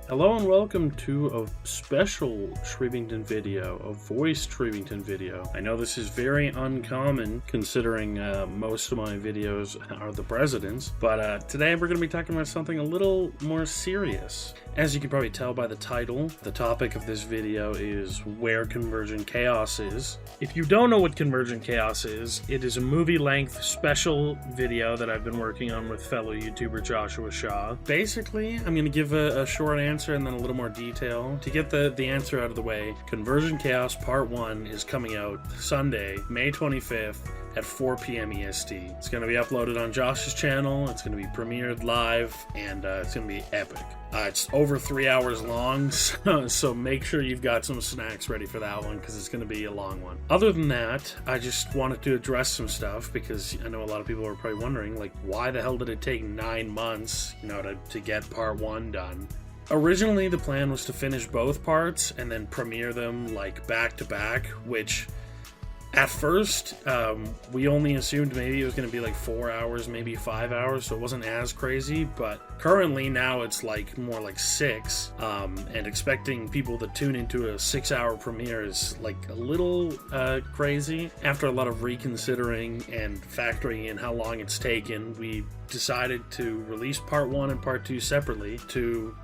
Hello and welcome to a special Shrevington video, a voiced Shrevington video. I know this is very uncommon considering most of my videos are the president's, but today we're going to be talking about something a little more serious. As you can probably tell by the title, the topic of this video is where Convergent Chaos is. If you don't know what Convergent Chaos is, it is a movie-length special video that I've been working on with fellow YouTuber Joshua Shaw. Basically, I'm going to give a short answer and then a little more detail. To get the answer out of the way, Convergent Chaos Part 1 is coming out Sunday, May 25th at 4 p.m. EST. It's going to be uploaded on Josh's channel, it's going to be premiered live, and it's going to be epic. It's over 3 hours long, so make sure you've got some snacks ready for that one, because it's going to be a long one. Other than that, I just wanted to address some stuff, because I know a lot of people are probably wondering, like, why the hell did it take 9 months, to get Part 1 done? Originally, the plan was to finish both parts and then premiere them, like, back-to-back, which at first, we only assumed maybe it was going to be like 4 hours, maybe 5 hours, so it wasn't as crazy, but currently now it's like more like 6, and expecting people to tune into a 6-hour premiere is like a little crazy. After a lot of reconsidering and factoring in how long it's taken, we decided to release Part 1 and Part 2 separately to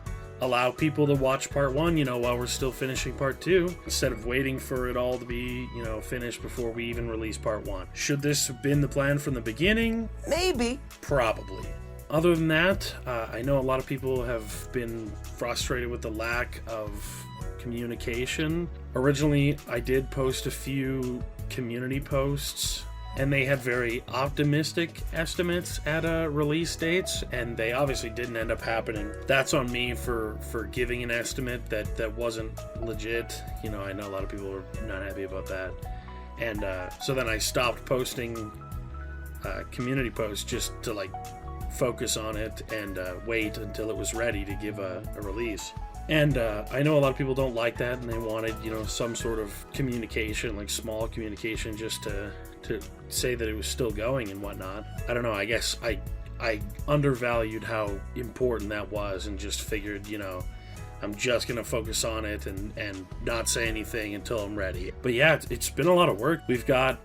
allow people to watch Part 1, while we're still finishing Part 2, instead of waiting for it all to be, finished before we even release Part 1. Should this have been the plan from the beginning? Maybe. Probably. Other than that, I know a lot of people have been frustrated with the lack of communication. Originally, I did post a few community posts, and they had very optimistic estimates at release dates, and they obviously didn't end up happening. That's on me for giving an estimate that wasn't legit. I know a lot of people are not happy about that. And so then I stopped posting community posts just to focus on it and wait until it was ready to give a release. And I know a lot of people don't like that, and they wanted, some sort of communication, like small communication, just to say that it was still going and whatnot. I don't know, I guess I undervalued how important that was and just figured, I'm just going to focus on it and not say anything until I'm ready. But yeah, it's been a lot of work. We've got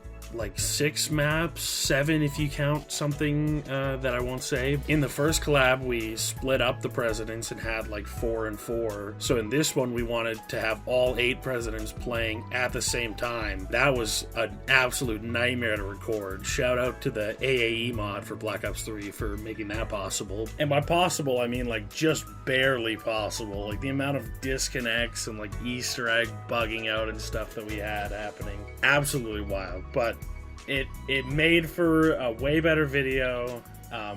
6 maps, 7 if you count something that I won't say. In the first collab, we split up the presidents and had 4 and 4. So in this one, we wanted to have all 8 presidents playing at the same time. That was an absolute nightmare to record. Shout out to the AAE mod for Black Ops 3 for making that possible. And by possible, I mean just barely possible. The amount of disconnects and Easter egg bugging out and stuff that we had happening. Absolutely wild. But it made for a way better video.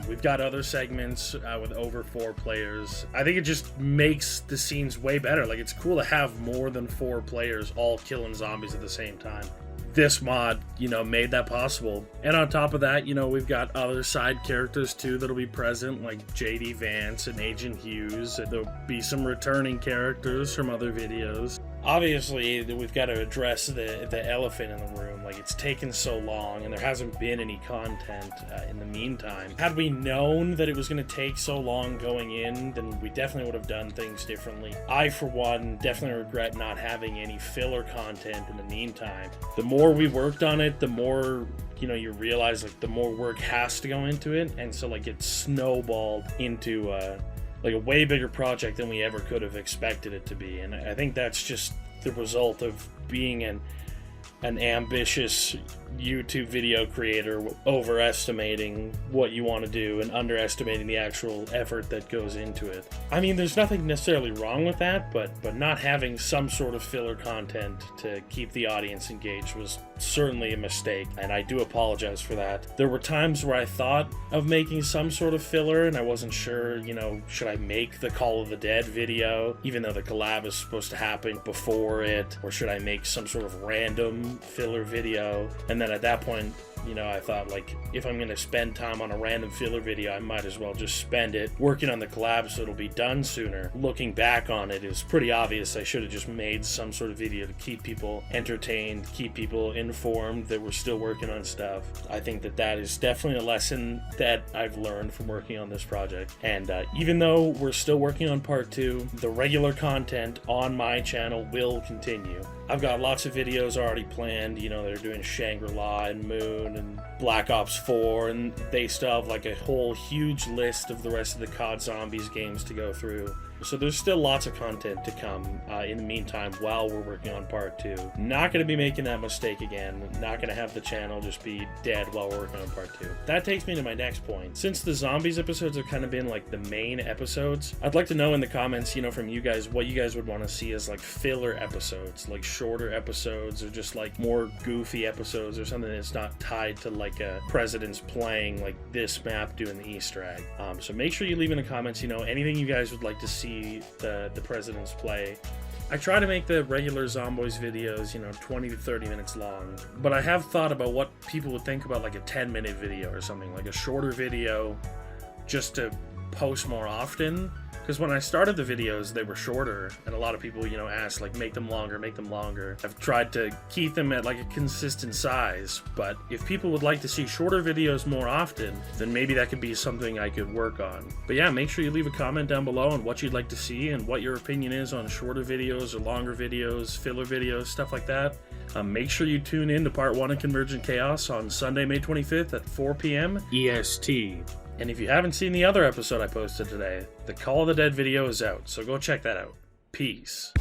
We've got other segments with over 4 players. I think it just makes the scenes way better. It's cool to have more than 4 players all killing zombies at the same time. This mod, made that possible. And on top of that, we've got other side characters too that'll be present, like JD Vance and Agent Hughes. There'll be some returning characters from other videos. Obviously, we've got to address the elephant in the room. It's taken so long, and there hasn't been any content in the meantime. Had we known that it was going to take so long going in, then we definitely would have done things differently. I, for one, definitely regret not having any filler content in the meantime. The more we worked on it, the more you realize the more work has to go into it, and so it snowballed into a way bigger project than we ever could have expected it to be. And I think that's just the result of being an ambitious YouTube video creator, overestimating what you want to do and underestimating the actual effort that goes into it. I mean, there's nothing necessarily wrong with that, but not having some sort of filler content to keep the audience engaged was certainly a mistake, and I do apologize for that. There were times where I thought of making some sort of filler, and I wasn't sure, should I make the Call of the Dead video, even though the collab is supposed to happen before it, or should I make some sort of random filler video? And then at that point, You know, I thought, like, if I'm going to spend time on a random filler video, I might as well just spend it working on the collab so it'll be done sooner. Looking back on it, is pretty obvious I should have just made some sort of video to keep people entertained, keep people informed that we're still working on stuff. I think that is definitely a lesson that I've learned from working on this project. And even though we're still working on part 2, the regular content on my channel will continue. I've got lots of videos already planned, you know, they're doing Shangri-La and Moon and Black Ops 4, and they still have like a whole huge list of the rest of the COD Zombies games to go through. So there's still lots of content to come in the meantime while we're working on part 2. Not going to be making that mistake again. Not going to have the channel just be dead while we're working on part 2. That takes me to my next point. Since the Zombies episodes have kind of been like the main episodes, I'd like to know in the comments, you know, from you guys, what you guys would want to see as like filler episodes, like shorter episodes, or just like more goofy episodes, or something that's not tied to like a president's playing like this map doing the Easter egg. So make sure you leave in the comments, you know, anything you guys would like to see the presidents play. I try to make the regular Zomboys videos, you know, 20 to 30 minutes long, but I have thought about what people would think about like a 10-minute video or something, like a shorter video just to post more often. Because when I started the videos, they were shorter, and a lot of people, you know, asked, like, make them longer, make them longer. I've tried to keep them at, like, a consistent size, but if people would like to see shorter videos more often, then maybe that could be something I could work on. But yeah, make sure you leave a comment down below on what you'd like to see and what your opinion is on shorter videos or longer videos, filler videos, stuff like that. Make sure you tune in to part 1 of Convergent Chaos on Sunday, May 25th at 4 p.m. EST. And if you haven't seen the other episode I posted today, the Call of the Dead video is out, so go check that out. Peace.